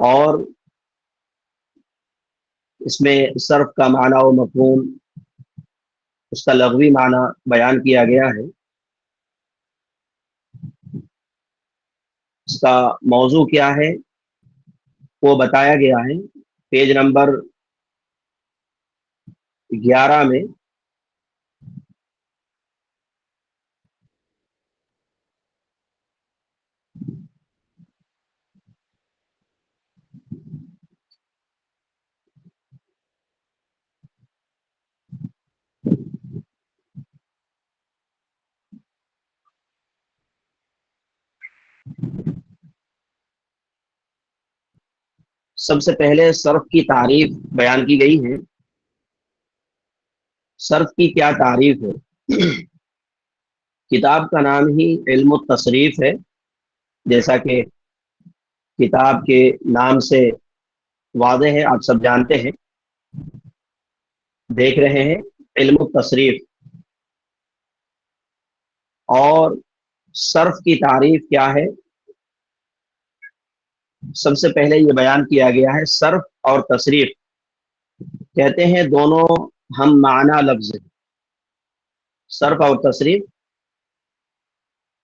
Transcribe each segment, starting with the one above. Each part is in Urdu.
اور اس میں صرف کا معنی و مفہوم، اس کا لغوی معنی بیان کیا گیا ہے، اس کا موضوع کیا ہے وہ بتایا گیا ہے پیج نمبر 11 میں۔ سب سے پہلے صرف کی تعریف بیان کی گئی ہے۔ صرف کی کیا تعریف ہے؟ کتاب کا نام ہی علم التصریف ہے، جیسا کہ کتاب کے نام سے واضح ہے، آپ سب جانتے ہیں، دیکھ رہے ہیں، علم التصریف۔ اور صرف کی تعریف کیا ہے؟ سب سے پہلے یہ بیان کیا گیا ہے، صرف اور تصریف کہتے ہیں دونوں ہم معنی لفظ ہیں۔ صرف اور تصریف،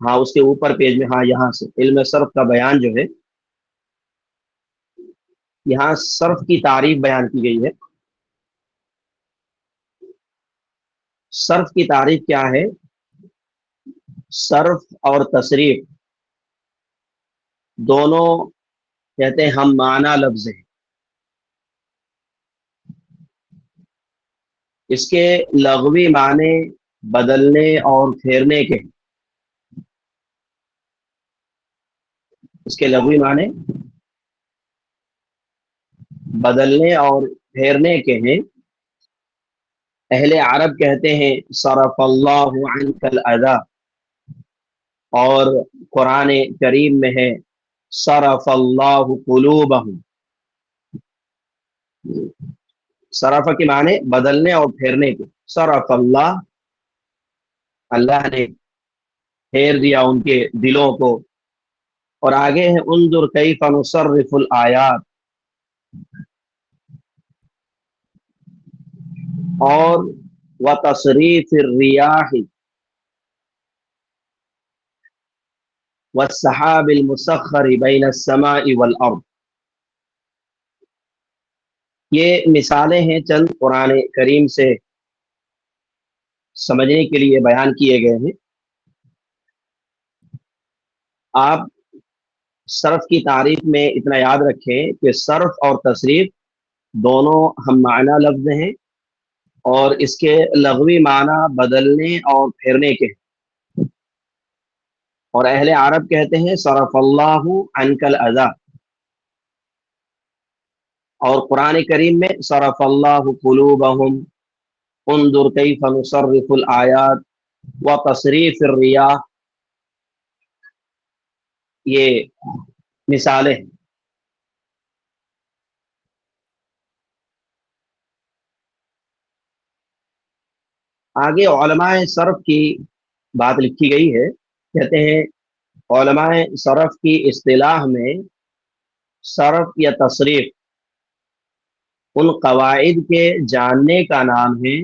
ہاں اس کے اوپر پیج میں، ہاں یہاں سے علم صرف کا بیان جو ہے، یہاں صرف کی تعریف بیان کی گئی ہے۔ صرف کی تعریف کیا ہے؟ صرف اور تصریف دونوں کہتے ہیں ہم معنی لفظ ہیں۔ اس کے لغوی معنی بدلنے اور پھیرنے کے، اس کے لغوی معنی بدلنے اور پھیرنے کے ہیں۔ اہل عرب کہتے ہیں صرف اللہ عنک الاذی، اور قرآن کریم میں ہے صرف اللہ قلوبہم۔ صرف کے معنی بدلنے اور پھیرنے کے، صرف اللہ، اللہ نے پھیر دیا ان کے دلوں کو۔ اور آگے ہے انظر کیف نصرف الآیات، اور وتصریف الریاح والسحاب المسخر بین السماء والارض۔ یہ مثالیں ہیں چند قرآن کریم سے سمجھنے کے لیے بیان کیے گئے ہیں۔ آپ صرف کی تعریف میں اتنا یاد رکھیں کہ صرف اور تصریف دونوں ہم معنی لفظ ہیں، اور اس کے لغوی معنی بدلنے اور پھیرنے کے، اور اہل عرب کہتے ہیں صرف اللہ عنک الاذی، اور قرآن کریم میں صرف اللہ قلوبہم، انظر کیف نصرف الآیات وتصریف الریاح، یہ مثالیں ہیں۔ آگے علماء صرف کی بات لکھی گئی ہے، کہتے ہیں علماء صرف کی اصطلاح میں صرف یا تصریف ان قواعد کے جاننے کا نام ہے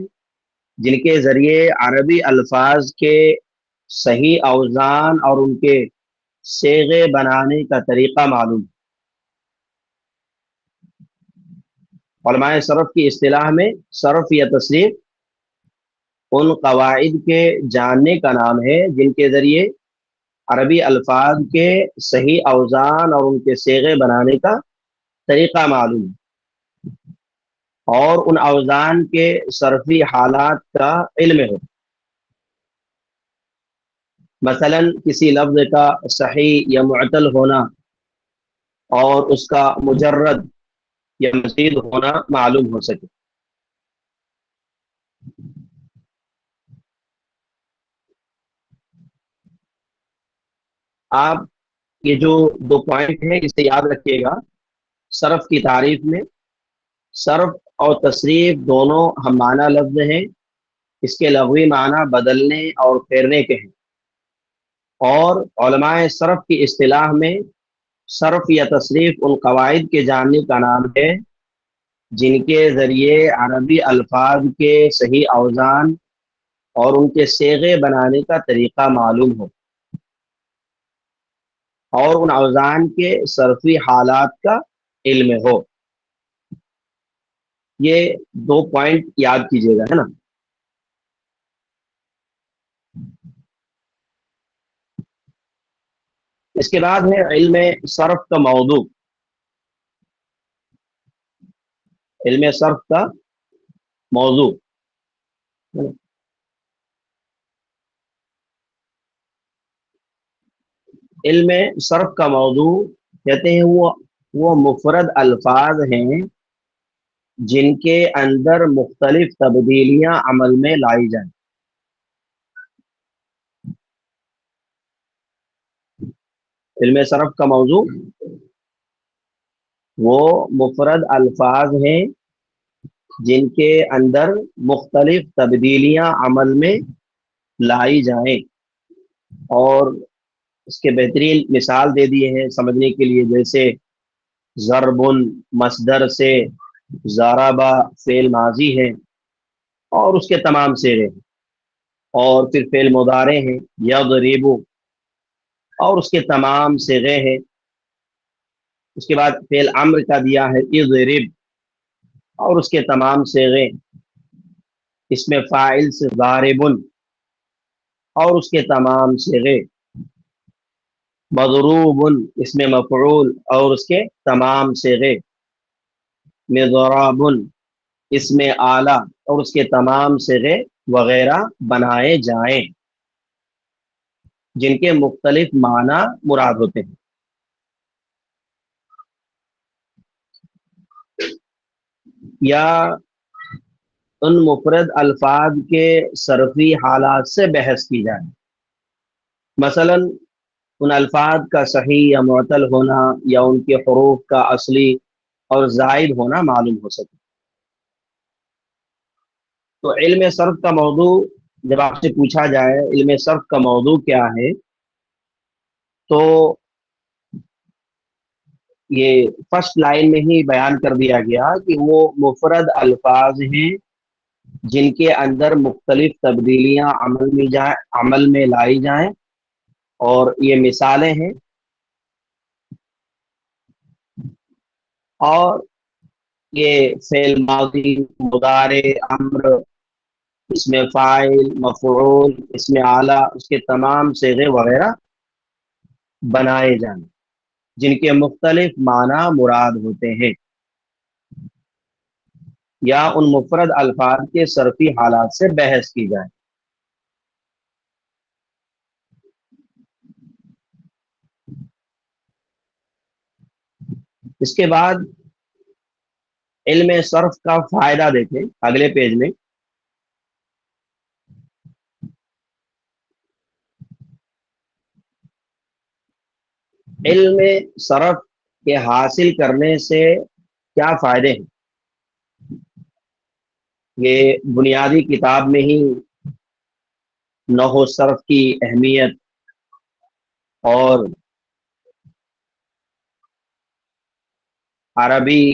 جن کے ذریعے عربی الفاظ کے صحیح اوزان اور ان کے صیغے بنانے کا طریقہ معلوم۔ علماء صرف کی اصطلاح میں صرف یا تصریف ان قواعد کے جاننے کا نام ہے جن کے ذریعے عربی الفاظ کے صحیح اوزان اور ان کے صیغے بنانے کا طریقہ معلوم، اور ان اوزان کے صرفی حالات کا علم ہے۔ مثلا کسی لفظ کا صحیح یا معتل ہونا اور اس کا مجرد یا مزید ہونا معلوم ہو سکے۔ آپ یہ جو دو پوائنٹ ہیں اسے یاد رکھیے گا۔ صرف کی تعریف میں صرف اور تصریف دونوں ہم معنی لفظ ہیں، اس کے لغوی معنی بدلنے اور پھیرنے کے ہیں، اور علماء صرف کی اصطلاح میں صرف یا تصریف ان قواعد کے جاننے کا نام ہے جن کے ذریعے عربی الفاظ کے صحیح اوزان اور ان کے صیغے بنانے کا طریقہ معلوم ہو اور ان اوزان کے صرفی حالات کا علم ہو۔ یہ دو پوائنٹ یاد کیجیے گا، ہے نا۔ اس کے بعد ہے علم صرف کا موضوع۔ علم صرف کا موضوع، علم صرف کا موضوع کہتے ہیں وہ مفرد الفاظ ہیں جن کے اندر مختلف تبدیلیاں عمل میں لائی جائیں۔ علم صرف کا موضوع وہ مفرد الفاظ ہیں جن کے اندر مختلف تبدیلیاں عمل میں لائی جائیں، اور اس کے بہترین مثال دے دیے ہیں سمجھنے کے لیے، جیسے ضرب مصدر سے ضربہ فعل ماضی ہے اور اس کے تمام صیغے، اور پھر فعل مضارع ہیں یضرب اور اس کے تمام صیغے ہیں۔ اس کے بعد فعل امر کا دیا ہے اضرب اور اس کے تمام صیغے، اس میں فاعل سے ضارب اور اس کے تمام صیغے، مضروب اس میں مفعول اور اس کے تمام صیغے، مضراب اس میں آلہ اور اس کے تمام صیغے وغیرہ بنائے جائیں جن کے مختلف معنی مراد ہوتے ہیں۔ یا ان مفرد الفاظ کے صرفی حالات سے بحث کی جائے، مثلا ان الفاظ کا صحیح یا معطل ہونا یا ان کے حروف کا اصلی اور زائد ہونا معلوم ہو سکے۔ تو علم صرف کا موضوع جب آپ سے پوچھا جائے علم صرف کا موضوع کیا ہے، تو یہ فرسٹ لائن میں ہی بیان کر دیا گیا کہ وہ مفرد الفاظ ہیں جن کے اندر مختلف تبدیلیاں عمل میں لائی جائیں، اور یہ مثالیں ہیں۔ اور یہ فعل ماضی، مضارع، امر، اس میں فاعل، مفعول، اس میں اعلیٰ، اس کے تمام صیغے وغیرہ بنائے جائیں جن کے مختلف معنی مراد ہوتے ہیں، یا ان مفرد الفاظ کے صرفی حالات سے بحث کی جائے۔ اس کے بعد علم صرف کا فائدہ دیکھیں اگلے پیج میں۔ علم صرف کے حاصل کرنے سے کیا فائدے ہیں، یہ بنیادی کتاب میں ہی نحو صرف کی اہمیت اور عربی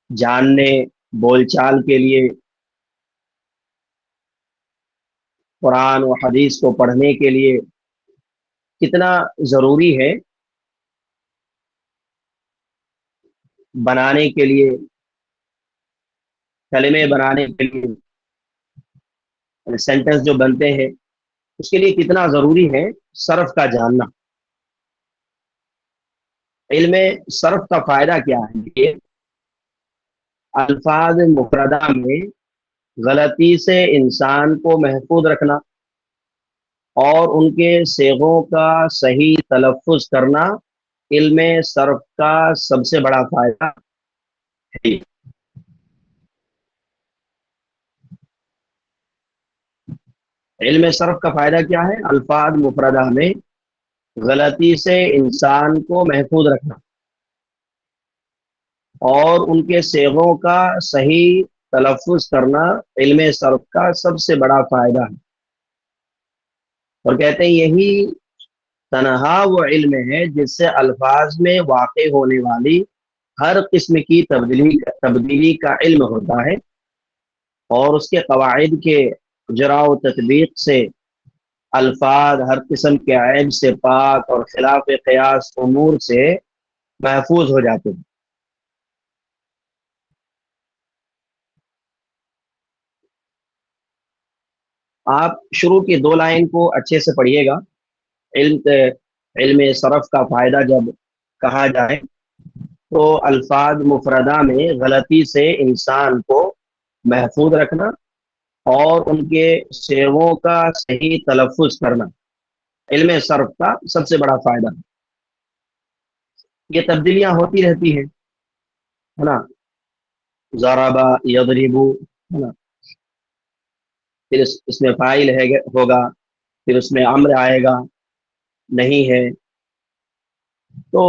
جاننے، بول چال کے لیے، قرآن و حدیث کو پڑھنے کے لیے کتنا ضروری ہے، بنانے کے لیے، کلمے بنانے کے لیے، سینٹنس جو بنتے ہیں اس کے لیے کتنا ضروری ہے صرف کا جاننا۔ علم صرف کا فائدہ کیا ہے کہ الفاظ مفردہ میں غلطی سے انسان کو محفوظ رکھنا اور ان کے صیغوں کا صحیح تلفظ کرنا علم صرف کا سب سے بڑا فائدہ ہے۔ علم صرف کا فائدہ کیا ہے؟ الفاظ مفردہ میں غلطی سے انسان کو محفوظ رکھنا اور ان کے صیغوں کا صحیح تلفظ کرنا علم صرف کا سب سے بڑا فائدہ ہے، اور کہتے ہیں یہی تنہا وہ علم ہے جس سے الفاظ میں واقع ہونے والی ہر قسم کی تبدیلی کا علم ہوتا ہے، اور اس کے قواعد کے اجرا و تطبیق سے الفاظ ہر قسم کے عیب سے پاک اور خلاف قیاس امور سے محفوظ ہو جاتے ہیں۔ آپ شروع کی دو لائن کو اچھے سے پڑھیے گا۔ علم علم صرف کا فائدہ جب کہا جائے تو الفاظ مفردہ میں غلطی سے انسان کو محفوظ رکھنا اور ان کے صیغوں کا صحیح تلفظ کرنا علم صرف کا سب سے بڑا فائدہ ہے۔ یہ تبدیلیاں ہوتی رہتی ہیں، ہے نا، ضربا یضربو، ہے نا، پھر اس میں فاعل ہوگا، پھر اس میں امر آئے گا، نہیں ہے، تو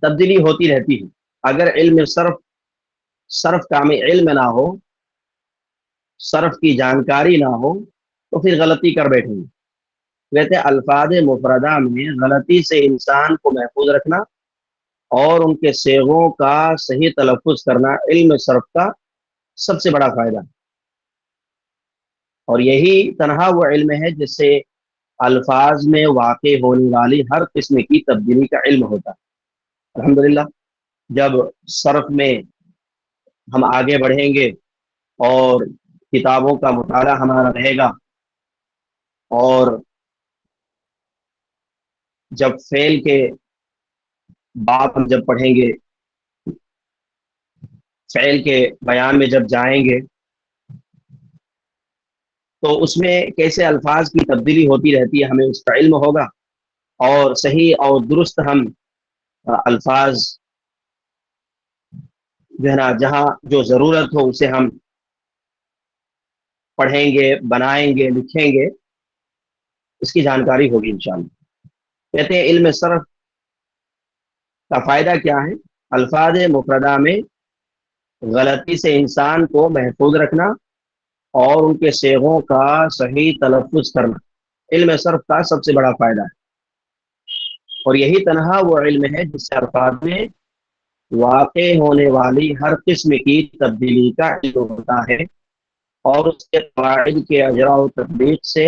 تبدیلی ہوتی رہتی ہے۔ اگر علم صرف کا میں علم نہ ہو، صرف کی جانکاری نہ ہو، تو پھر غلطی کر بیٹھیں گے۔ کہتے ہیں الفاظ مفردہ میں غلطی سے انسان کو محفوظ رکھنا اور ان کے صیغوں کا صحیح تلفظ کرنا علم صرف کا سب سے بڑا فائدہ ہے، اور یہی تنہا وہ علم ہے جس سے الفاظ میں واقع ہونے والی ہر قسم کی تبدیلی کا علم ہوتا ہے۔ الحمدللہ جب صرف میں ہم آگے بڑھیں گے اور کتابوں کا مطالعہ ہمارا رہے گا، اور جب فعل کے باب ہم جب پڑھیں گے، فعل کے بیان میں جب جائیں گے، تو اس میں کیسے الفاظ کی تبدیلی ہوتی رہتی ہے ہمیں اس کا علم ہوگا، اور صحیح اور درست ہم الفاظ جو ہے نا جہاں جو ضرورت ہو اسے ہم پڑھیں گے، بنائیں گے، لکھیں گے، اس کی جانکاری ہوگی انشاءاللہ۔ کہتے ہیں علم صرف کا فائدہ کیا ہے؟ الفاظ مفردہ میں غلطی سے انسان کو محفوظ رکھنا اور ان کے صیغوں کا صحیح تلفظ کرنا علم صرف کا سب سے بڑا فائدہ ہے، اور یہی تنہا وہ علم ہے جس سے الفاظ میں واقع ہونے والی ہر قسم کی تبدیلی کا علم ہوتا ہے، اور اس کے قواعد کے اجرا و تطبیق سے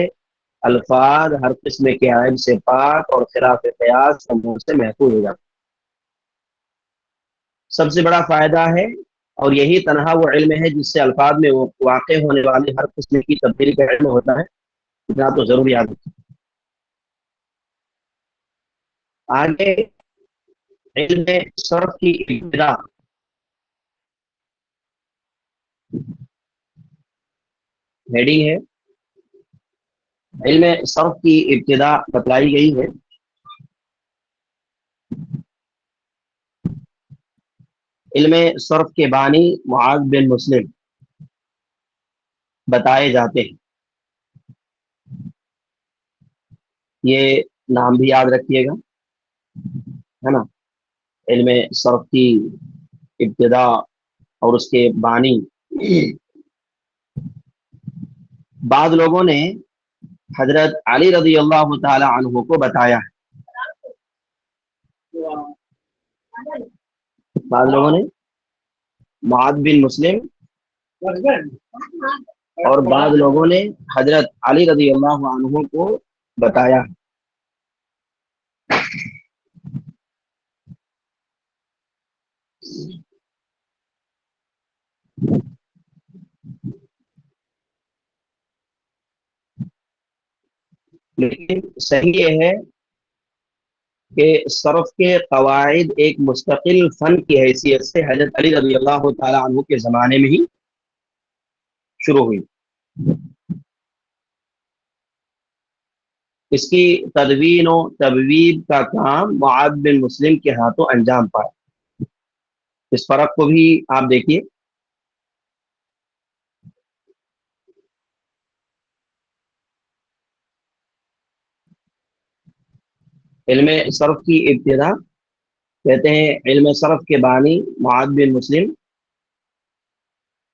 الفاظ ہر قسم کے عیب سے پاک اور خلاف قیاس امور سے محفوظ ہو جاتا ہے۔ سب سے بڑا فائدہ ہے، اور یہی تنہا وہ علم ہے جس سے الفاظ میں واقع ہونے والی ہر قسم کی تبدیلی کا علم ہوتا ہے۔ اتنا تو ضرور یاد رکھیں۔ آگے علم صرف کی ابتدا، ہیڈنگ ہے علم صرف کی ابتدا بتلائی گئی ہے۔ علم صرف کے بانی معاذ بن مسلم بتائے جاتے ہیں، یہ نام بھی یاد رکھیے گا، ہے نا، علم صرف کی ابتدا اور اس کے بانی۔ بعض لوگوں نے حضرت علی رضی اللہ تعالی عنہ کو بتایا ہے، بعض لوگوں نے معاذ بن مسلم اور بعض لوگوں نے حضرت علی رضی اللہ عنہ کو بتایا ہے۔ لیکن صحیح یہ ہے کہ صرف کے قواعد ایک مستقل فن کی حیثیت سے حضرت علی رضی اللہ تعالی عنہ کے زمانے میں ہی شروع ہوئی۔ اس کی تدوین و تبویب کا کام معاذ بن مسلم کے ہاتھوں انجام پایا۔ اس فرق کو بھی آپ دیکھیے، علم صرف کی ابتدا کہتے ہیں علم صرف کے بانی معاذ بن مسلم،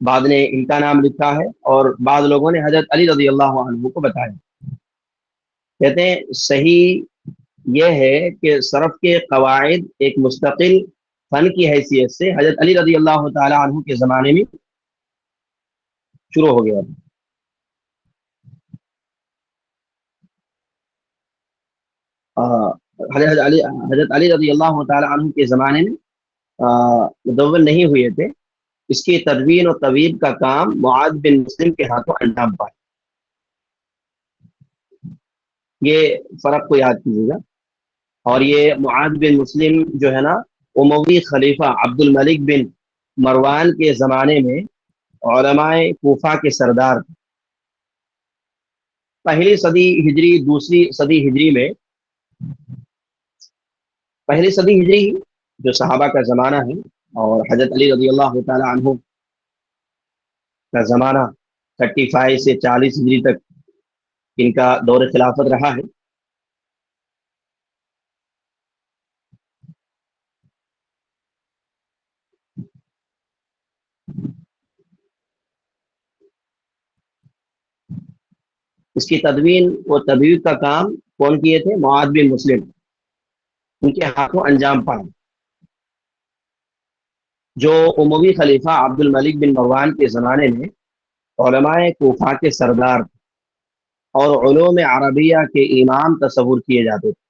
بعد نے ان کا نام لکھا ہے، اور بعض لوگوں نے حضرت علی رضی اللہ عنہ کو بتایا۔ کہتے ہیں صحیح یہ ہے کہ صرف کے قواعد ایک مستقل فن کی حیثیت سے حضرت علی رضی اللہ تعالی عنہ کے زمانے میں شروع ہو گیا تھا۔ حضرت علی رضی اللہ تعالی عنہ کے زمانے میں مدون نہیں ہوئے تھے۔ اس کی تدوین و طویب کا کام معاذ بن مسلم کے ہاتھوں انجام پایا۔ یہ فرق کو یاد کیجیے گا۔ اور یہ معاذ بن مسلم جو ہے نا، اموی خلیفہ عبد الملک بن مروان کے زمانے میں علماء کوفہ کے سردار تھے۔ پہلی صدی ہجری، دوسری صدی ہجری میں، پہلی صدی ہجری جو صحابہ کا زمانہ ہے، اور حضرت علی رضی اللہ تعالی عنہ کا زمانہ 35 سے 40 ہجری تک ان کا دور خلافت رہا ہے۔ اس کی تدوین و تدویر کا کام کون کیے تھے؟ معاذ بن مسلم، ان کے ہاتھوں انجام پایا، جو اموی خلیفہ عبد الملک بن مروان کے زمانے میں علماء کوفہ کے سردار اور علوم عربیہ کے امام تصور کیے جاتے تھے۔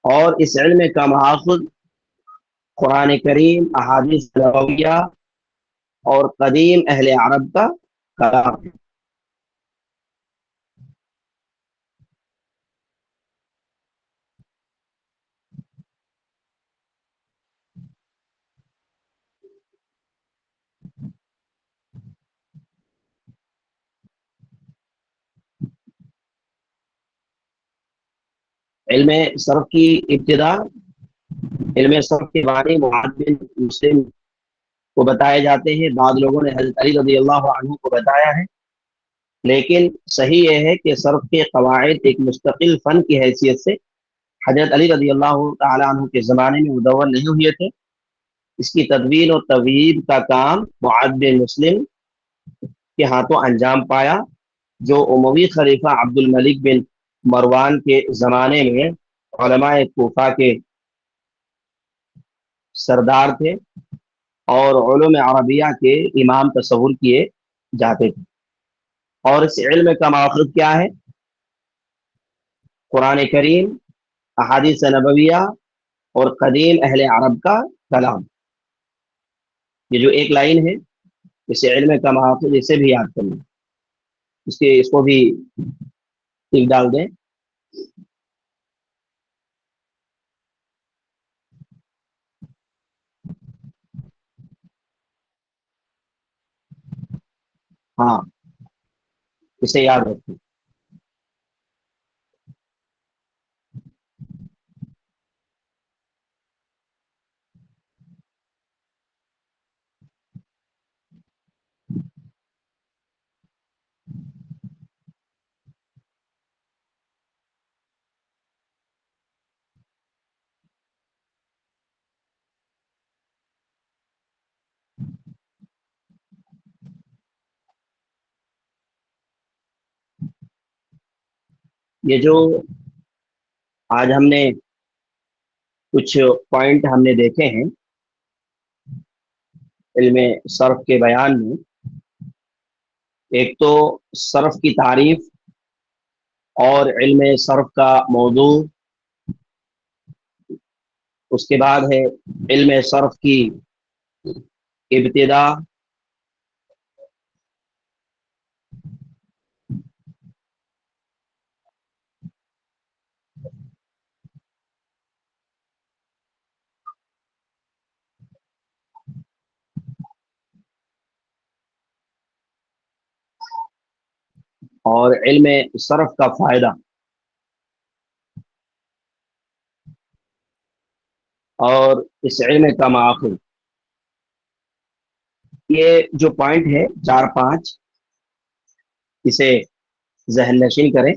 اور اس علم کا محافظ قرآن کریم، احادیث نبویہ اور قدیم اہل عرب کا کلام ہے۔ علم صرف کی ابتدا، علم صرف کے بارے معاذ بن مسلم کو بتائے جاتے ہیں، بعض لوگوں نے حضرت علی رضی اللہ عنہ کو بتایا ہے، لیکن صحیح یہ ہے کہ صرف کے قواعد ایک مستقل فن کی حیثیت سے حضرت علی رضی اللہ تعالی عنہ کے زمانے میں مدون نہیں ہوئے تھے۔ اس کی تدوین و تویب کا کام معاذ بن مسلم کے ہاتھوں انجام پایا، جو اموی خلیفہ عبد الملک بن مروان کے زمانے میں علماء کوفہ کے سردار تھے اور علوم عربیہ کے امام تصور کیے جاتے تھے۔ اور اس علم کا ماخذ کیا ہے؟ قرآن کریم، احادیث نبویہ اور قدیم اہل عرب کا کلام۔ یہ جو ایک لائن ہے، اسے علم کا ماخذ، اسے بھی یاد کرنا، اس کو بھی ٹک ڈال دیں۔ ہاں، اسے یاد رکھیں۔ یہ جو آج ہم نے کچھ پوائنٹ ہم نے دیکھے ہیں علم صرف کے بیان میں، ایک تو صرف کی تعریف اور علم صرف کا موضوع، اس کے بعد ہے علم صرف کی ابتدا، اور علم صرف کا فائدہ، اور اس علم کا ماخذ۔ یہ جو پوائنٹ ہے 4 5، اسے ذہن نشین کریں۔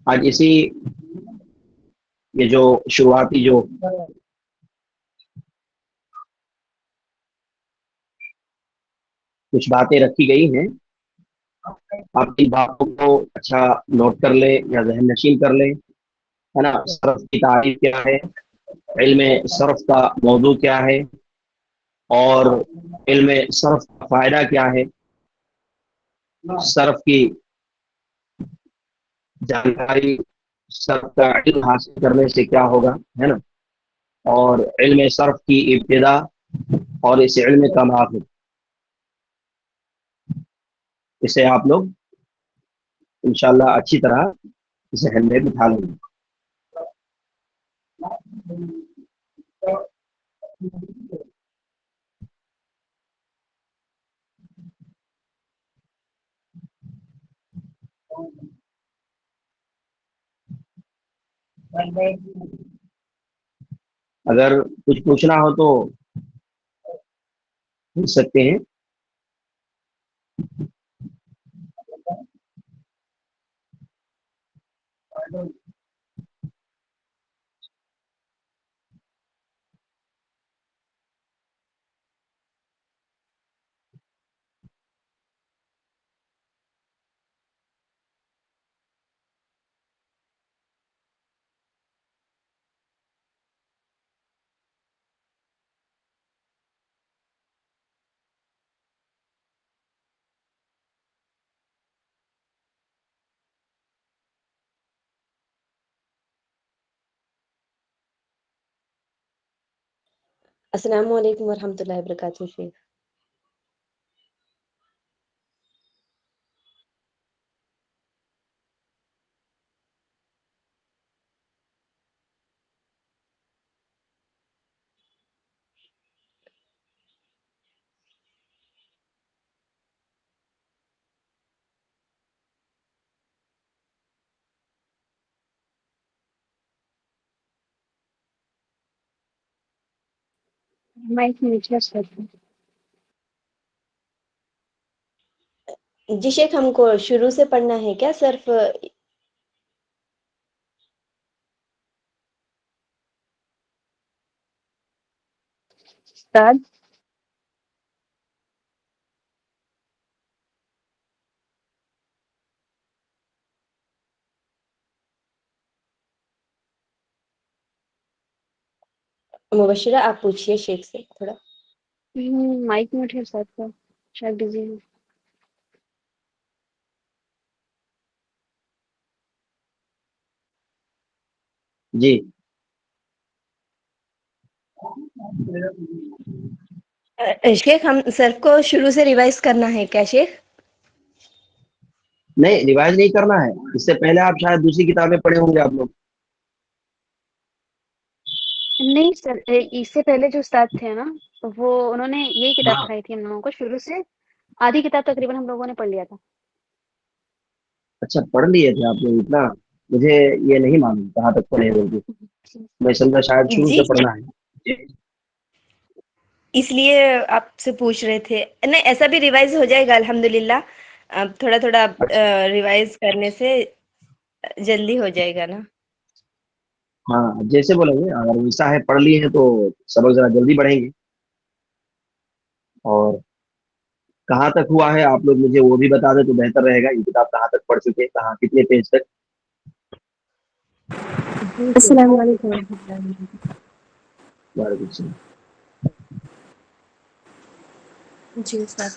آج اسی یہ جو شروعاتی جو کچھ باتیں رکھی گئی ہیں، آپ ان باتوں کو اچھا نوٹ کر لیں یا ذہن نشین کر لیں، ہے نا؟ صرف کی تعریف کیا ہے، علم صرف کا موضوع کیا ہے، اور علم صرف کا فائدہ کیا ہے، صرف کی جانکاری، صرف کا علم حاصل کرنے سے کیا ہوگا، ہے نا؟ اور علم صرف کی ابتدا اور اس علم کا مآخذ، اسے آپ لوگ انشاءاللہ اچھی طرح ذہن میں بٹھا لیں گے۔ اگر کچھ پوچھنا ہو تو پوچھ سکتے ہیں۔ السلام علیکم ورحمۃ اللہ وبرکاتہ شیخ۔ جی شیخ، ہم کو شروع سے پڑھنا ہے کیا صرف؟ استاد مبشرہ آپ پوچھیے شیخ سے تھوڑا۔ مائک میوٹ ہے استاد کا، شاید بزی ہے۔ جی شیخ، ہم صرف کو شروع سے ریوائز کرنا ہے کیا شیخ؟ نہیں، ریوائز نہیں کرنا ہے، اس سے پہلے آپ شاید دوسری کتابیں پڑھے ہوں گے آپ لوگ۔ نہیں سر، اس سے پہلے جو استاد تھے نا، وہ انہوں نے یہی کتاب ہاں پڑھائی تھی ہم لوگوں کو شروع سے، آدھی کتاب تقریباً ہم لوگوں نے پڑھ لیا تھا۔ اچھا، پڑھ لیے تھے آپ لوگ اتنا؟ مجھے یہ نہیں معلوم کہاں تک پڑھے ہوگے، میں سمجھا شاید شروع جی، سے پڑھنا ہے۔ اس لیے آپ سے پوچھ رہے تھے۔ نہیں، ایسا بھی ریوائز ہو جائے گا الحمدللہ، اب تھوڑا تھوڑا اچھا، ریوائز کرنے سے جلدی ہو جائے گا نا۔ ہاں جیسے بولیں گے، اگر ویسا ہے پڑھ لیے ہیں تو سبق ذرا جلدی بڑھیں گے۔ اور کہاں تک ہوا ہے آپ لوگ مجھے وہ بھی بتا دیں تو بہتر رہے گا، یہ کتاب کہاں تک پڑھ چکے، کہاں کتنے پیج تک؟ السلام علیکم ورحمۃ اللہ وبرکاتہ۔ وعلیکم السلام۔ جی استاد،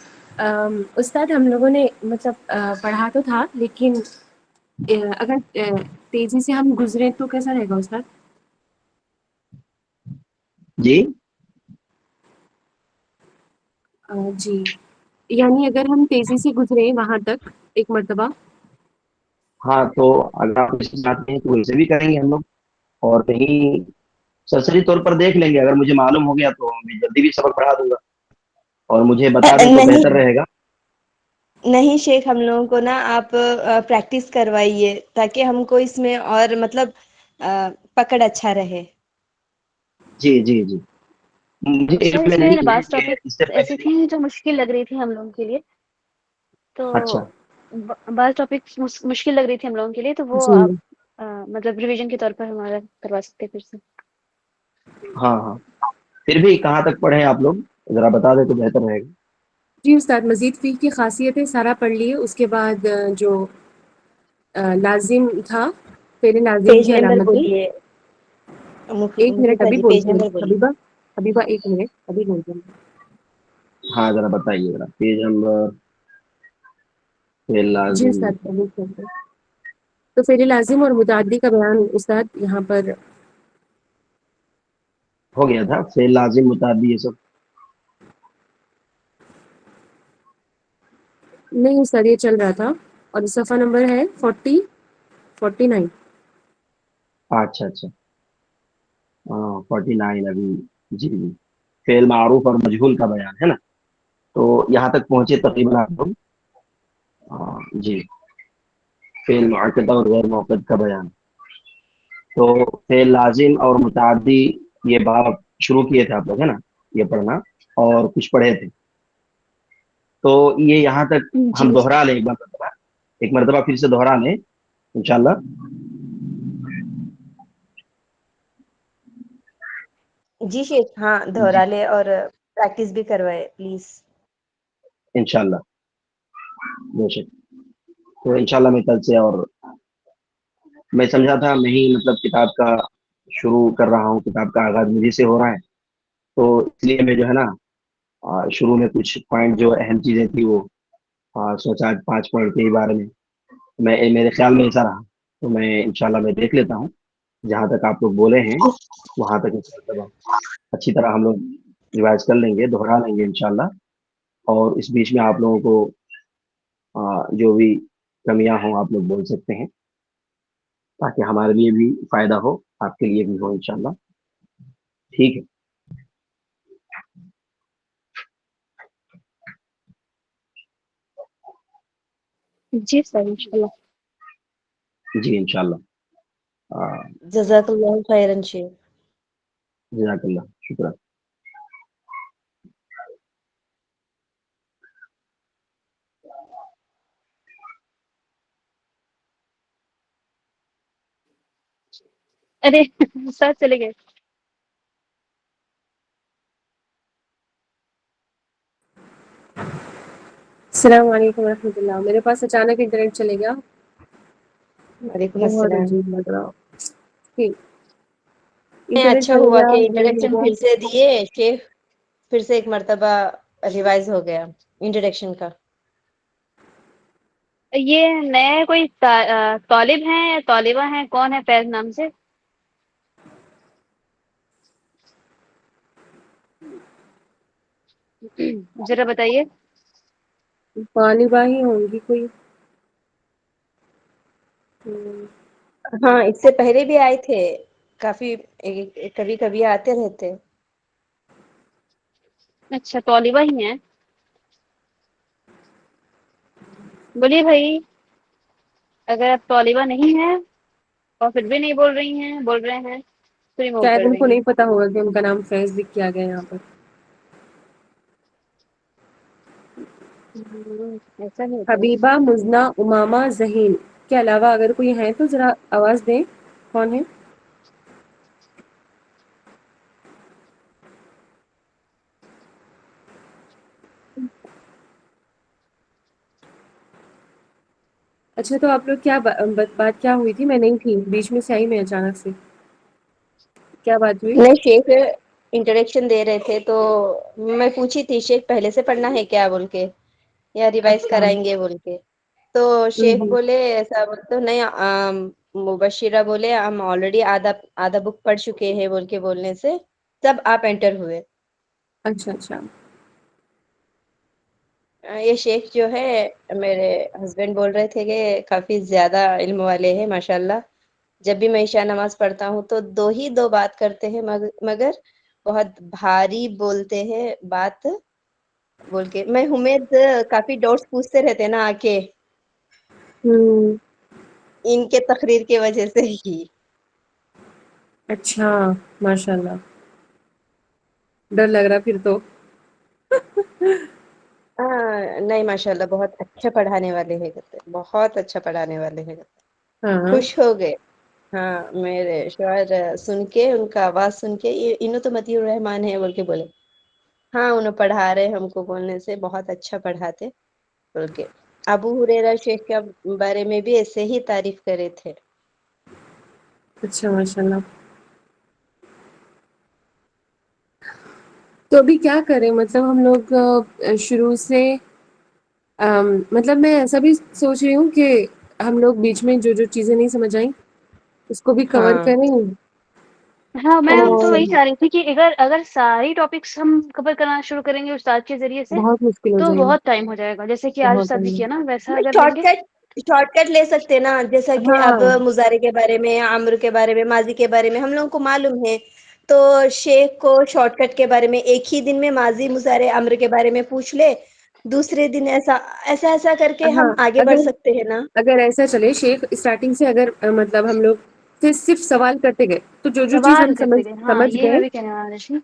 استاد ہم لوگوں نے مطلب پڑھا تو تھا، لیکن اگر تیزی سے ہم گزرے تو کیسا رہے گا استاد؟ جی جی، یعنی اگر ہم تیزی سے گزرے وہاں تک ایک مرتبہ۔ ہاں، تو اگر آپ اس چاہتے ہیں تو ویسے بھی کریں گے ہم لوگ، اور کہیں سرسری طور پر دیکھ لیں گے، اگر مجھے معلوم ہو گیا تو میں جلدی بھی سبق پڑھا دوں گا، اور مجھے بتا دیں تو بہتر نہیں رہے گا۔ نہیں شیخ، ہم لوگوں کو نا آپ پریکٹس کروائیے تاکہ ہم کو اس میں اور مطلب پکڑ اچھا رہے۔ جی جی جی، مجھے سر علم اس نہیں میں ہے بعض کہ اس سے ٹاپک ایسی پہلے۔ تھیں جو مشکل لگ رہی تھی ہم لوگوں کے لیے، تو اچھا بعض ٹاپک مشکل لگ رہی تھی ہم لوگوں کے لیے، تو وہ جی آپ مطلب ریویژن کے طور پر ہمارا کروا سکتے ہیں پھر سے. ہاں ہاں، پھر بھی کہاں تک پڑھے آپ لوگ ذرا بتا دیں تو بہتر رہے گا. جی استاد، مزید فی کی خاصیتیں سارا پڑھ لیے. اس کے بعد جو لازم تھا، فعل لازم پیج کی نمبر علامتیں. بولیے. ایک منٹ ابھی مفید بولتی پیج ہوں نمبر بولیے. حبیبہ ایک منٹ ابھی بولتی ہوں. ہاں ذرا بتائیے ذرا پیج نمبر فعل جی لازم. استاد ابھی بولتے ہیں. تو فعل لازم اور متعدی کا بیان استاد یہاں پر ہو گیا تھا، فعل لازم متعدی یہ سب. نہیں استاد یہ چل رہا تھا. اور صفحہ نمبر ہے 49. اچھا اچھا، 49 ابھی. جی جی، فعل معروف اور مجہول کا بیان ہے نا، تو یہاں تک پہنچے تقریباً آپ لوگ. جی، فعل معقد اور غیر موقد کا بیان. تو فعل لازم اور متعدی یہ باب شروع کیے تھے آپ لوگ ہے نا، یہ پڑھنا اور کچھ پڑھے تھے. تو یہ یہاں تک جی ہم دوہرا لیں ایک مرتبہ پھر سے دوہرا لیں انشاءاللہ. جی شیخ، ہاں جی دہرا لے اور پریکٹس بھی کروائے پلیز. انشاءاللہ بے شک. تو انشاءاللہ میں کل سے، اور میں سمجھا تھا میں ہی مطلب کتاب کا شروع کر رہا ہوں، کتاب کا آغاز مجھے سے ہو رہا ہے، تو اس لیے میں جو ہے نا شروع میں کچھ پوائنٹ جو اہم چیزیں تھی وہ سوچا 5 پوائنٹ کے بارے میں میرے خیال میں ایسا رہا، تو میں انشاءاللہ میں دیکھ لیتا ہوں جہاں تک آپ لوگ بولے ہیں وہاں تک اچھی طرح ہم لوگ ریوائز کر لیں گے، دوہرا لیں گے انشاءاللہ. اور اس بیچ میں آپ لوگوں کو جو بھی کمیاں ہوں آپ لوگ بول سکتے ہیں، تاکہ ہمارے لیے بھی فائدہ ہو، آپ کے لیے بھی ہو انشاءاللہ. ٹھیک ہے. جی سر انشاءاللہ. جی انشاءاللہ. جزاک اللہ خیرن شیخ. جزاک اللہ، شکریہ. ارے سر چلے گئے. السلام علیکم ورحمۃ اللہ. میرے پاس اچانک انٹرنیٹ چلے گیا، وعلیکم بہت السلام. عجیب لگ رہا. ٹھیک، انٹرنیٹ اچھا چلے ہوا گیا، کہ بند ہو انٹروڈکشن گیا. پھر سے دیے شیخ، پھر سے ایک مرتبہ ریوائز ہو گیا انٹروڈکشن کا. یہ نئے کوئی طالب ہیں یا طالبہ ہیں، کون ہے فیض نام سے؟ ذرا بتائیے. طالبہ ہی ہوں گی کوئی. ہاں اس سے پہلے بھی آئے تھے کافی، کبھی کبھی آتے رہتے. اچھا طالبہ ہی ہیں. بولیے بھائی، اگر آپ طالبہ نہیں ہیں اور پھر بھی نہیں بول رہی ہیں، بول رہے ہیں تو ریموو شاید کر ان دیں کو گے. نہیں پتا ہوگا کہ ان کا نام فیض لکھ کیا گیا یہاں پر. ایسا ہے کیا؟ حبیبہ، مزنہ، امامہ، ذہین کے علاوہ اگر کوئی ہے تو ذرا آواز دیں. کون ہے؟ اچھا تو آپ لوگ کیا بات کیا ہوئی تھی؟ میں نہیں تھی، بیچ میں سے آئی میں اچانک سے. کیا بات ہوئی؟ نہیں شیخ انٹروڈکشن دے رہے تھے تو میں پوچھی تھی شیخ پہلے سے پڑھنا ہے کیا بول کے، یا ریوائز اچھا. کرائیں گے بول کے. تو شیخ ہوں. بولے ایسا بول تو نہیں، مبشرہ بولے ہم آلریڈی آدھا بک پڑھ چکے ہیں بول کے بولنے سے تب آپ انٹر ہوئے. اچھا اچھا. یہ شیخ جو ہے میرے ہسبینڈ بول رہے تھے کہ کافی زیادہ علم والے ہیں ماشاء اللہ. جب بھی میں عشاء نماز پڑھتا ہوں تو دو بات کرتے ہیں، مگر بہت بھاری بولتے ہیں بات بول کے. میں امید کافی ڈاؤٹس پوچھتے رہتے نا آ کے، ہوں. ان کے تقریر کی وجہ سے ہی. اچھا ماشاء اللہ، ڈر لگ رہا پھر تو. ہاں نہیں ماشاء اللہ بہت اچھا پڑھانے والے ہیں، بہت اچھا پڑھانے والے ہیں. ہاں خوش ہو گئے. ہاں میرے شوہر سن کے ان کا آواز سن کے انہوں تو مطیع الرحمان ہے بول کے بولے ہاں انہوں پڑھا رہے ہم کو بولنے سے بہت اچھا پڑھاتے بول کے ابو ہریرہ شیخ کے بارے میں بھی ایسے ہی تعریف کرے تھے. اچھا ماشاء اللہ. تو ابھی کیا کریں مطلب ہم لوگ شروع سے مطلب میں ایسا بھی سوچ رہی ہوں کہ ہم لوگ بیچ میں جو جو چیزیں نہیں سمجھ آئیں اس کو بھی کور ہاں کریں. ہاں میں تو اور وہی چاہ رہی تھی کہ اگر ساری ٹاپکس ہم کور کرنا شروع کریں گے استاد کے ذریعے سے بہت مشکل ہو تو جائے گا. بہت ٹائم ہو جائے گا جیسے کہ آج بہت استاد نے کیا نا ویسا اگر لیں گے. شارٹ کٹ لے سکتے نا جیسا کہ ہاں اب مظاہرے کے بارے میں عمرو کے بارے میں ماضی کے بارے میں ہم لوگوں کو معلوم ہے تو شیخ کو شارٹ کٹ کے بارے میں ایک ہی دن میں ماضی مظاہرے عمرو کے بارے میں پوچھ لے دوسرے دن ایسا کر کے ہاں ہم آگے بڑھ سکتے ہیں نا. اگر ایسا چلے شیخ اسٹارٹنگ سے اگر مطلب ہم لوگ صرف سوال کرتے گئے تو جو جو چیز ہم سوال کرتے گئے ہاں سمجھ یہ میں گئے بھی کہنے والی تھی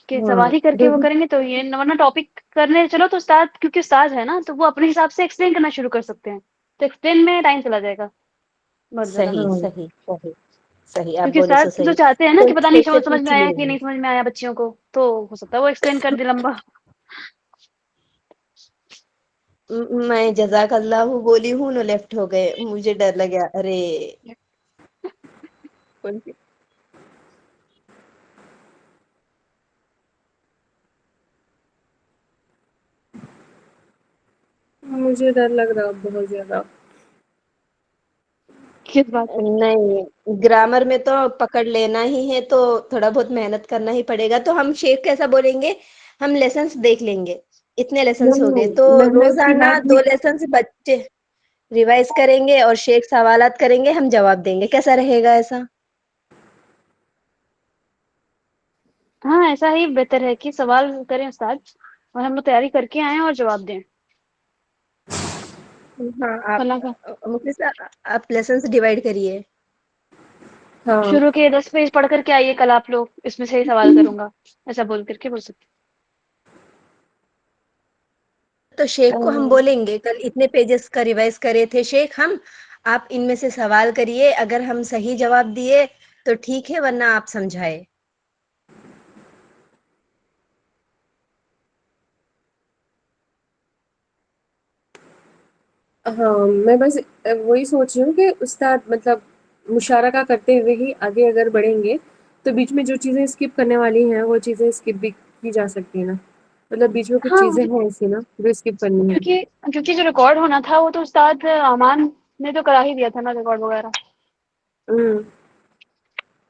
کہ ہاں سوال ہی کر کے جو وہ کریں گے تو یہ ورنہ ٹاپک کرنے چلو تو استاد کیونکہ استاد ہے نا تو وہ اپنے حساب سے ایکسپلین کرنا شروع کر سکتے ہیں تو ایکسپلین میں ٹائم چلا جائے گا بہت زیادہ. صحیح ہاں صحیح صحیح صحیح آپ کیونکہ بولے سو استاد تو صحیح چاہتے ہیں نا تو کہ پتا نہیں شیخ سے سمجھ میں پوچھ آیا کہ لیں نہیں سمجھ میں آیا بچیوں کو تو ہو سکتا ہے وہ ایکسپلین کر دے لمبا. میں جزاک اللہ بولی ہوں نو لیفٹ ہو گئے مجھے ڈر لگا ارے مجھے ڈر لگ رہا بہت زیادہ. کس بات پہ؟ نہیں گرامر میں تو پکڑ لینا ہی ہے تو تھوڑا بہت محنت کرنا ہی پڑے گا تو ہم شیخ کیسا بولیں گے ہم لیسنس دیکھ لیں گے اتنے لیسنس ہو گئے نہیں تو محنت کی روزانہ بات 2 نہیں. لیسنس بچے ریوائز کریں گے اور شیخ سوالات کریں گے ہم جواب دیں گے کیسا رہے گا ایسا. ہاں ایسا ہی بہتر ہے کہ سوال کریں استاد اور ہم لوگ تیاری کر کے آئیں اور جواب دیں. ہاں اللہ کا مفلسہ آپ لیسنس ڈیوائڈ کریے. ہاں شروع کے 10 پیج پڑھ کر کے آئیے کل آپ لوگ اس میں سے ہی سوال کروں گا ایسا بول کر کے بول سکتے. تو شیخ کو ہم بولیں گے کل اتنے پیجز کا ریوائز کرے تھے شیخ ہم آپ ان میں سے سوال کریے اگر ہم صحیح جواب دیے تو ٹھیک ہے ورنہ آپ سمجھائے. ہاں میں بس وہی سوچ رہی ہوں کہ استاد مطلب مشارکہ کرتے ہوئے ہی آگے اگر بڑھیں گے تو بیچ میں جو چیزیں اسکپ کرنے والی ہیں وہ چیزیں اسکپ بھی کی جا سکتی ہیں نا مطلب بیچ میں کچھ ہاں چیزیں ہیں ایسی نا جو اسکپ کرنی ہے. کیونکہ جو ریکارڈ ہونا تھا وہ تو استاد امان نے تو کرا ہی دیا تھا نا ریکارڈ وغیرہ ہوں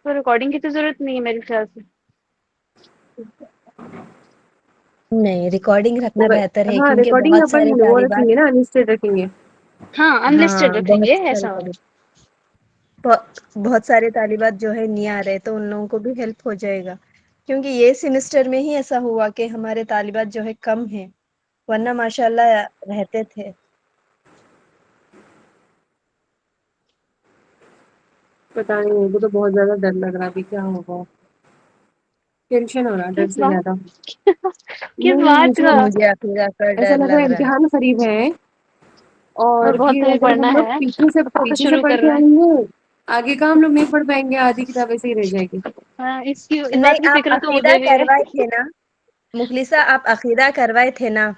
تو ریکارڈنگ کی تو ضرورت نہیں ہے میرے خیال سے. نہیں ریکارڈنگ رکھنا بہتر ہے ہاں کیونکہ ریکارڈنگ بہت اپن سارے وہ رکھیں طالبات گے نا انسٹیڈ رکھیں گے. ہاں ہاں انلسٹڈ رکھیں گے ایسا ہو. بہت سارے طالبات جو ہے نہیں آ رہے تو ان لوگوں کو بھی ہیلپ ہو جائے گا. کیونکہ یہ سیمسٹر میں ہی ایسا ہوا کہ ہمارے طالبات جو ہے کم ہیں ورنہ ماشاء اللہ رہتے تھے. پتا نہیں مجھے تو بہت زیادہ ڈر لگ رہا ابھی کیا ہوگا. ٹینشن ہو رہا ڈر کس سے زیادہ. بات کس نہیں بات کا مجھے عقیدہ کا ایسا ڈر لگ رہا ہے ہے امتحان قریب ہے اور بہت پھر تمہیں اگر پڑھنا ہم لوگ ہے فوکس پیچھے سے شروع پڑھ کر کے رہے آئیں گے آگے کا ہم لوگ نہیں پڑھ پائیں گے آدھی کتاب ایسے ہی رہ جائے گی. ہاں اس بات نہیں کی آپ فکر تو عقیدہ مجھے بھی ہے. کروائے تھے نا مخلصہ آپ عقیدہ کروائے تھے نا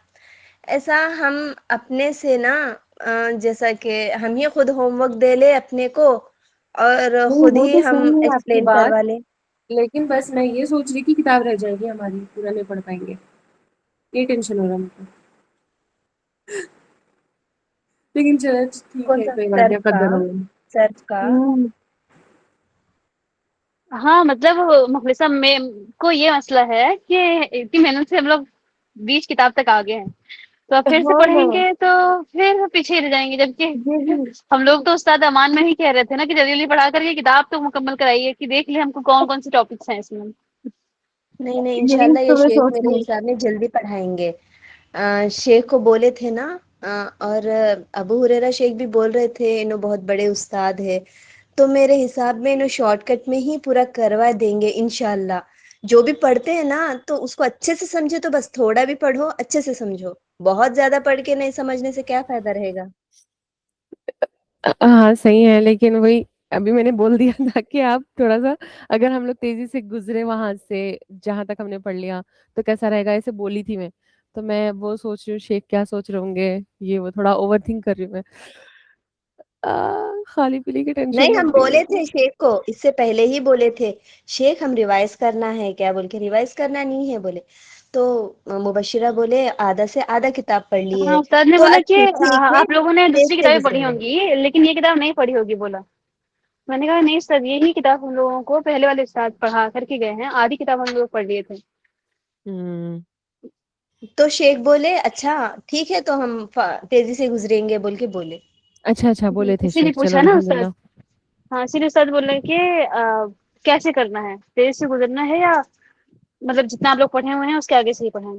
ایسا ہم اپنے سے نا جیسا کہ ہم ہی خود ہوم ورک دے لے اپنے کو اور نہیں خود وہ ہی تو ہم صحیح ہے آپ کی ایکسپلین بات کروا لیں. لیکن بس میں یہ سوچ رہی کہ کتاب رہ جائے گی ہماری پورا نہیں پڑھ پائیں گے یہ ٹینشن ہو رہا مجھے. لیکن چلو ٹھیک کون ہے سا کوئی بات نہیں سرف کا قدر ہو سرف کا ہاں مطلب مخلصہ میں کو یہ مسئلہ ہے کہ اتنی محنت سے ہم لوگ 20 کتاب تک آگے ہیں تو اب پھر سے ہاں نا پڑھیں گے تو پھر پیچھے ہی رہ جائیں گے جبکہ یہی ہم لوگ تو استاد امان میں ہی کہہ رہے تھے نا کہ جلدی جلدی پڑھا کر کے کتاب تو مکمل کرائیے کہ دیکھ لیں ہم کو کون کون سے ٹاپکس ہیں اس میں. نہیں نہیں انشاء یہی اللہ یہ تو میں شیخ سوچ میرے رہی ہوں. حساب میں جلدی پڑھائیں گے. شیخ کو بولے تھے نا اور ابو ہریرہ شیخ بھی بول رہے تھے انہوں بہت بڑے استاد ہے تو میرے حساب میں انہوں شارٹ کٹ میں ہی پورا کروا دیں گے انشاء اللہ. جو بھی پڑھتے ہیں نا تو اس کو اچھے سے سمجھو تو بس تھوڑا بھی پڑھو اچھے سے سمجھو بہت زیادہ پڑھ کے نہیں سمجھنے سے کیا فائدہ رہے گا. ہاں صحیح ہے لیکن وہی ابھی میں نے بول دیا تھا کہ آپ تھوڑا سا اگر ہم لوگ تیزی سے گزرے وہاں سے جہاں تک ہم نے پڑھ لیا تو کیسا رہے گا، ایسے بولی تھی میں. تو میں وہ سوچ رہی ہوں شیخ کیا سوچ رہے ہوں گے، یہ وہ تھوڑا اوور تھنک کر رہی ہوں میں. خالی پیلی کی ٹینشن نہیں ہم لگتی ہے. بولے تھے شیخ کو، اس سے پہلے ہی بولے تھے شیخ ہم ریوائز کرنا ہے کیا، بول کے ریوائز کرنا نہیں ہے بولے. تو مبشرہ بولے آدھا سے آدھا کتاب پڑھ لی ہاں ہے. استاد نے تو بولا کہ اچھا ٹھیک ہے آپ لوگوں نے تیز دوسری سے کتابیں پڑھی گزر ہوں گی لیکن یہ کتاب نہیں پڑھی ہوگی بولا. میں نے کہا نہیں سر، یہی کتاب ہم لوگوں کو پہلے والے استاد پڑھا کر کے گئے ہیں، آدھی کتاب ہم لوگ پڑھ لیے تھے. ہوں. تو شیخ بولے اچھا ٹھیک ہے تو ہم تیزی سے گزریں گے بول کے بولے. اچھا بولے تھے اسی لیے شیخ، چلو پوچھا نا الحمد استاد. للہ. ہاں اسی لیے استاد بول رہے کہ کیسے کرنا ہے، تیز سے گزرنا ہے یا مطلب جتنا آپ لوگ پڑھے ہوئے ہیں اس کے آگے سے ہی پڑھیں.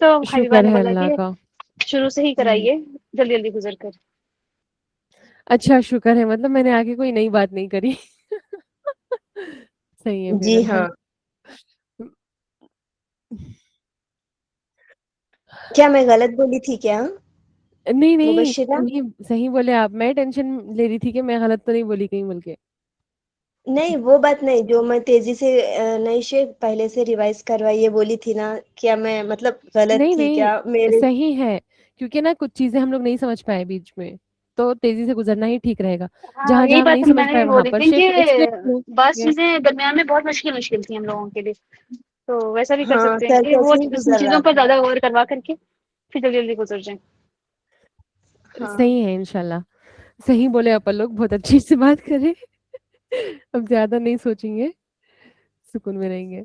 تو حبیبہ شکر نے ہے بولا اللہ کہ کا. شروع سے ہی کرائیے جلدی جلدی گزر کر. اچھا شکر ہے، مطلب میں نے آگے کوئی نئی بات نہیں کری. صحیح ہے پھر جی ہاں. الحمد. کیا میں غلط بولی تھی کیا نہیں نہیں مبشرہ؟ صحیح بولے آپ. میں ٹینشن لے رہی تھی کہ میں غلط تو نہیں بولی کہیں بول کے. نہیں وہ بات نہیں، جو میں تیزی سے نہیں شیخ پہلے سے ریوائز کروائیے بولی تھی نا، کیا میں مطلب غلط نہیں تھی نہیں کیا میرے؟ صحیح ہے، کیونکہ نا کچھ چیزیں ہم لوگ نہیں سمجھ پائے بیچ میں، تو تیزی سے گزرنا ہی ٹھیک رہے گا. ہاں جہاں یہی جہاں ہم بات نہیں میں سمجھ نے بھی پائے وہاں بولی پر تھی کہ شیخ ایکسپلین. بعض چیزیں درمیان میں بہت مشکل تھی ہم لوگوں کے لیے. تو ویسا بھی کر ہاں سکتے ہیں سر کہ وہ کیسے ہی اس گزر رہا چیزوں پر تھا. زیادہ غور کروا کر کے پھر جلدی جلدی گزر جائیں. ہاں صحیح ہے انشاءاللہ. صحیح بولے اپن لوگ، بہت اچھی سے بات کریں. اب زیادہ نہیں سوچیں گے، سکون میں رہیں گے.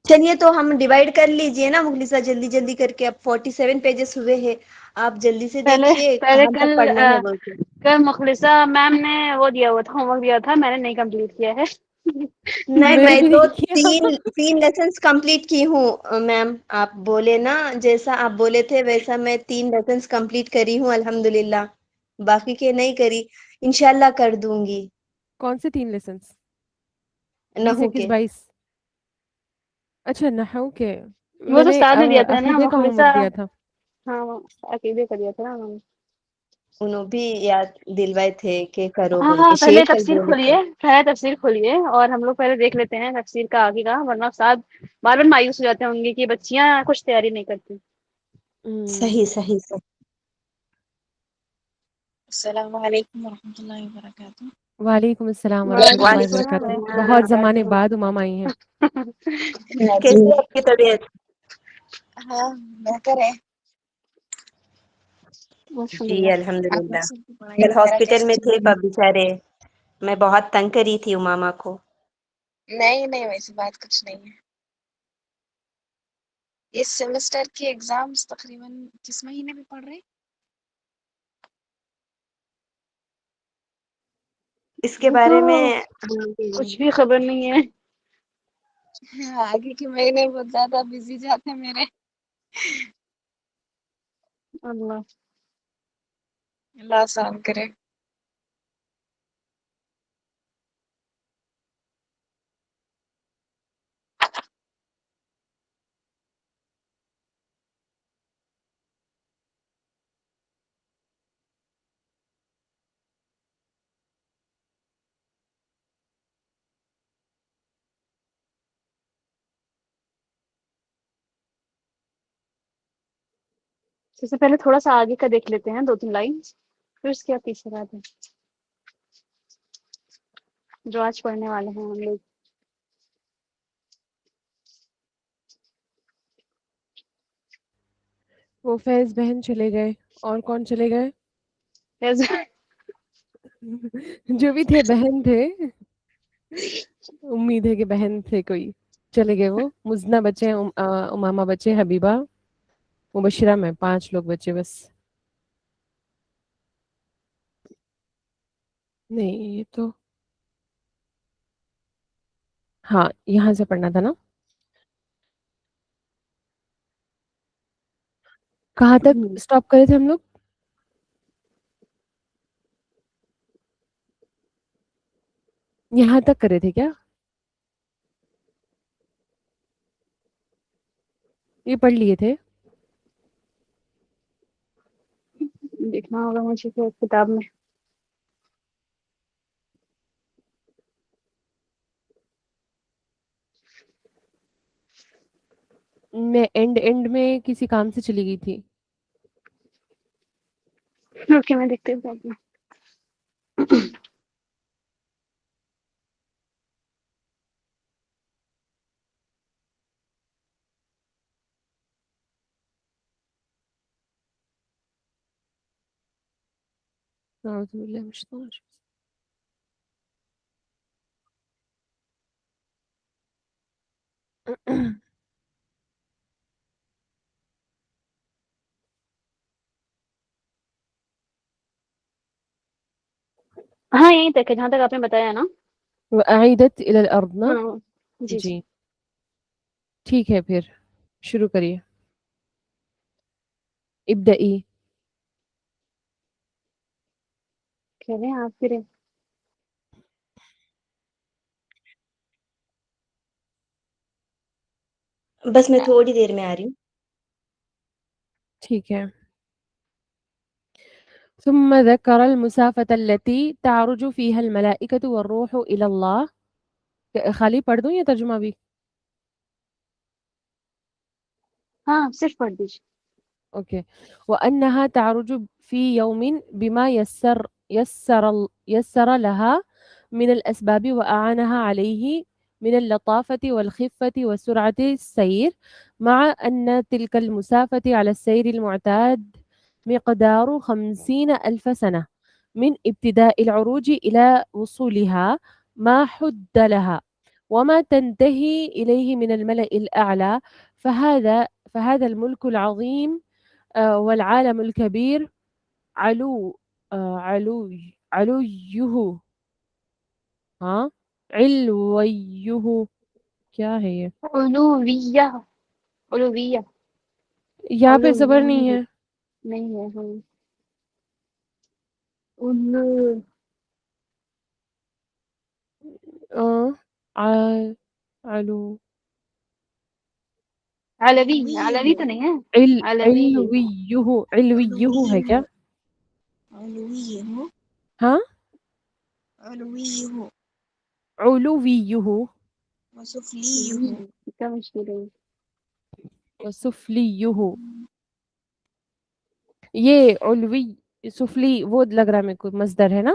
چلیے تو ہم ڈیوائڈ کر لیجئے نا مخلصہ جلدی جلدی کر کے. اب 47 پیجز ہوئے ہیں، آپ جلدی سے دیکھیے پہلے کہاں تک کل پڑھنا ہے بول کے. مخلصہ میم نے وہ دیا ہوا تھا، ہوم ورک دیا تھا، میں نے نہیں کمپلیٹ کیا ہے. نہیں نے میں بھی تو نہیں کیا. تین لیسنس کمپلیٹ کی ہوں میم. آپ بولے نا جیسا آپ بولے تھے ویسا میں 3 لیسنس کمپلیٹ کری ہوں الحمدللہ. باقی کے نہیں کری، انشاءاللہ کر دوں گی. کون سے 3 لیسنس؟ 20 نحو 21 کے. 22. اچھا نحو کے. وہ میں تو نے استاد دیا تھا نا عقیدے کا ہوم مخلصہ. ورک دیا تھا. ہاں عقیدے کا دیا تھا نا. انہوں بھی یاد دلوائے تھے کہ کرو ہاں بول ہاں کے پہلے شیخ کل تفسیر بولے تھے. کھولیے، تفسیر کھولیے اور ہم لوگ پہلے دیکھ لیتے ہیں تفسیر کا آگے کا، ورنہ استاد بار بار مایوس ہو جاتے ہوں گے کہ بچیاں کچھ تیاری نہیں کرتی. صحیح صحیح صحیح. السلام علیکم ورحمۃ اللہ وبرکاتہ. وعلیکم السلام ورحمۃ اللہ وعلیکم وبرکاتہ. السلام. بہت زمانے بعد امام آئی ہیں. جی کیسی ہے آپ کی طبیعت؟ ہاں بہتر ہے. الحمد جی للہ. آپ لوگ الحمدللہ. سب کی پڑھائی کل وغیرہ ہاسپٹل کیسے میں چل تھے رہی ہے؟ بیچارے، میں بہت تنگ کری تھی امامہ کو. نہیں نہیں ویسی بات کچھ نہیں ہے. اس سیمسٹر کی ایگزامز تقریباً کس مہینے میں پڑھ رہے؟ اس کے وہ تو بارے میں کچھ بھی خبر نہیں ہے. آگے کے مہینے بہت زیادہ بزی جاتے ہیں میرے. اللہ اللہ آسان کرے. سب سے پہلے تھوڑا سا آگے کا دیکھ لیتے ہیں 2-3 لائن، پھر اس کے بعد پیچھے آتے ہیں جو آج پڑھنے والے ہیں ہم لوگ. وہ فیض بہن چلے گئے. اور کون چلے گئے؟ جو بھی تھے بہن تھے، امید ہے کہ بہن تھے کوئی. چلے گئے وہ. مزنہ بچے ہیں، امامہ بچے، حبیبہ، مبشرہ، میں 5 لوگ بچے بس. نہیں یہ تو ہاں یہاں سے پڑھنا تھا نا. کہاں تک اسٹاپ کرے تھے ہم لوگ؟ یہاں تک کرے تھے کیا؟ یہ پڑھ لیے تھے. دیکھنا ہوگا مجھے تو کتاب میں. میں اینڈ میں کسی کام سے چلی گئی تھی. اوکے میں دیکھتی ہوں آپ. اعوذ باللہ من الشیطان الرجیم. ہاں یہیں تک ہے جہاں تک آپ نے بتایا نا. وأعیدت إلى الأرض نا. ہاں جی جی ٹھیک ہے پھر شروع کریے. ابدئی. کہہ رہے ہیں آپ پھر. بس میں تھوڑی دیر میں آ رہی ہوں. ٹھیک ہے. ثم ذكر المسافة التي تعرج فيها الملائكة والروح إلى الله. خالی پڑھ دوں یا ترجمہ بھی؟ ہاں صرف پڑھ دیجیے. اوكي. وأنها تعرج في يوم بما يسر لها من الأسباب وأعانها عليه من اللطافة والخفة وسرعة السير، مع أن تلك المسافة على السير المعتاد مقدار 50,000 سنة من ابتداء العروج إلى وصولها ما حد لها، وما تنتهي إليه من الملأ الأعلى، فهذا الملك العظيم والعالم الكبير علويه ها علويه کیا ہے یہ؟ علویہ. علویہ یہاں پہ زبر نہیں علوی ہے. نہیں ہے. ہاں علو علو علوی. علوی تو نہیں ہے. علوی علویہ ہے کیا؟ علويه ہاں علويه علویہ وسفليه کیا مشکل ہے. وسفلیہ. یہ علوی سفلی وہ لگ رہا ہے میرے کو مصدر ہے نا.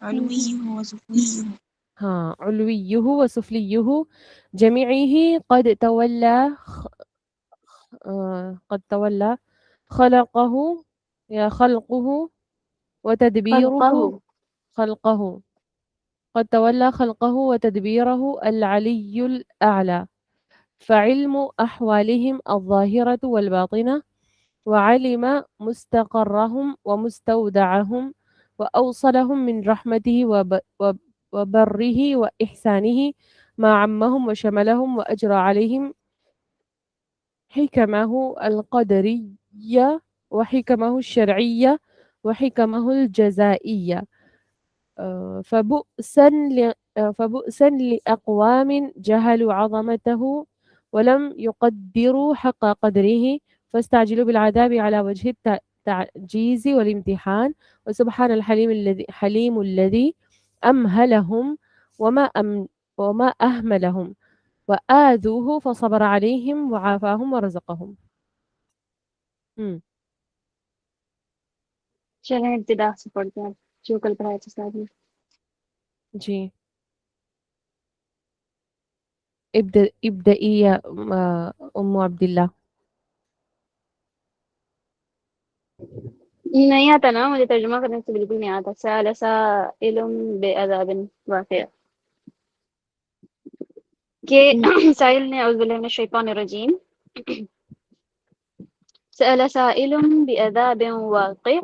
علويه وسفليه ہاں علویہ وسفلیہ جميعه قد تولى خلقه یا خلقه وتدبيره خلقہ. خلقه قد تولى خلقه وتدبيره العلي الأعلى، فعلم أحوالهم الظاهرة والباطنة، وعلم مستقرهم ومستودعهم، وأوصلهم من رحمته وبره وإحسانه ما عمهم وشملهم، وأجرى عليهم حكمه القدرية وحكمه الشرعية وحكمه الجزائية. فبؤسا لأقوام جهلوا عظمته ولم يقدروا حق قدره، فاستعجلوا بالعذاب على وجه التعجيز والامتحان. وسبحان الحليم الذي أمهلهم وما أهملهم وآذوه فصبر عليهم وعافاهم ورزقهم. چلیں ابتدا سے پڑھتے ہیں جو کل پڑھایا تھا ساتھ میں. جی ابدئي يا أم عبد الله. نہیں آتا نا مجھے ترجمہ کرنے سے بالکل نہیں آتا. سأل سائل بعذاب واقع کہ سائل نے اعوذ باللہ من الشیطان الرجیم. سأل سائل بعذاب واقع،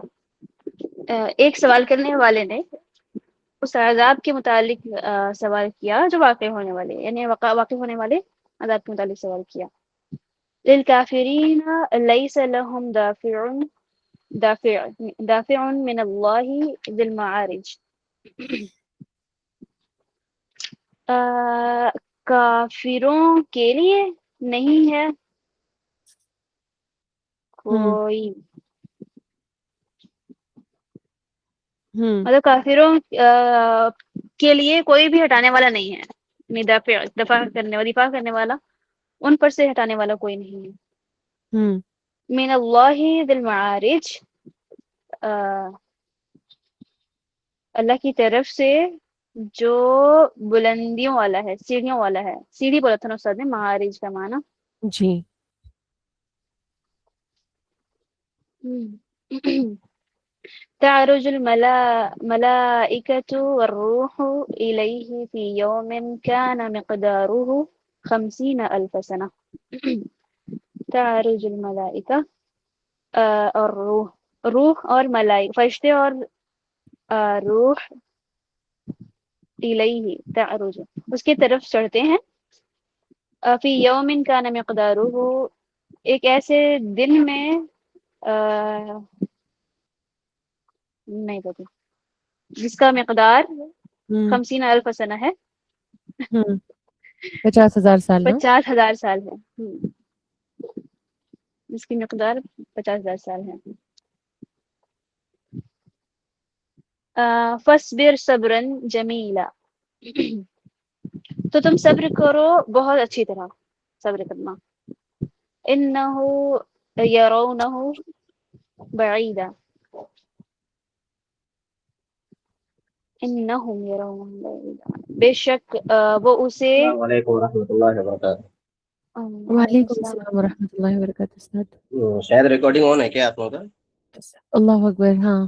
ایک سوال کرنے والے نے اس عذاب کے متعلق سوال کیا جو واقع ہونے والے، یعنی واقع ہونے والے عذاب کے متعلق سوال کیا. للکافرین لیس لهم دافع من اللہ ذی المعارج. کافروں کے لیے نہیں ہے کوئی، مطلب کافروں کے لیے کوئی بھی ہٹانے والا نہیں ہے. دفاع کرنے والا ان پر سے ہٹانے والا کوئی نہیں ہے. من اللہ ذی المعارج، اللہ کی طرف سے جو بلندیوں والا ہے، سیڑھیوں والا ہے. سیڑھی بولا تھا نا استاد نے، معارج کا معنی. جی. تعرج الملائكة والروح إليه في يوم كان مقداره 50,000 سنة. تعرج الملائكة اور روح اور ملائکہ، فرشتے اور روح الیہ تعرج، اس کی طرف چڑھتے ہیں. فی یوم کان مقدارہ، ایک ایسے دن میں نہیں پتہ جس کا مقدار 50,000 سنہ ہے. 50,000 سال نا؟ 50,000 سال ہے. اس کی مقدار 50,000 سال ہے. فَاصْبِرْ صَبْرًا جَمِيلًا، تو تم صبر کرو بہت اچھی طرح صبر کرنا. اِنَّهُ يَرَوْنَهُ بَعِيدًا، اِنَّهُمْ يَرَوْنَهُ بَعِيدًا، بے شک وہ اسے. السلام علیکم ورحمۃ اللہ وبرکاتہ. وعلیکم السلام ورحمۃ اللہ وبرکاتہ. استاد شاید ریکارڈنگ آن ہے کیا آپ لوگوں کا؟ اللہ اکبر. ہاں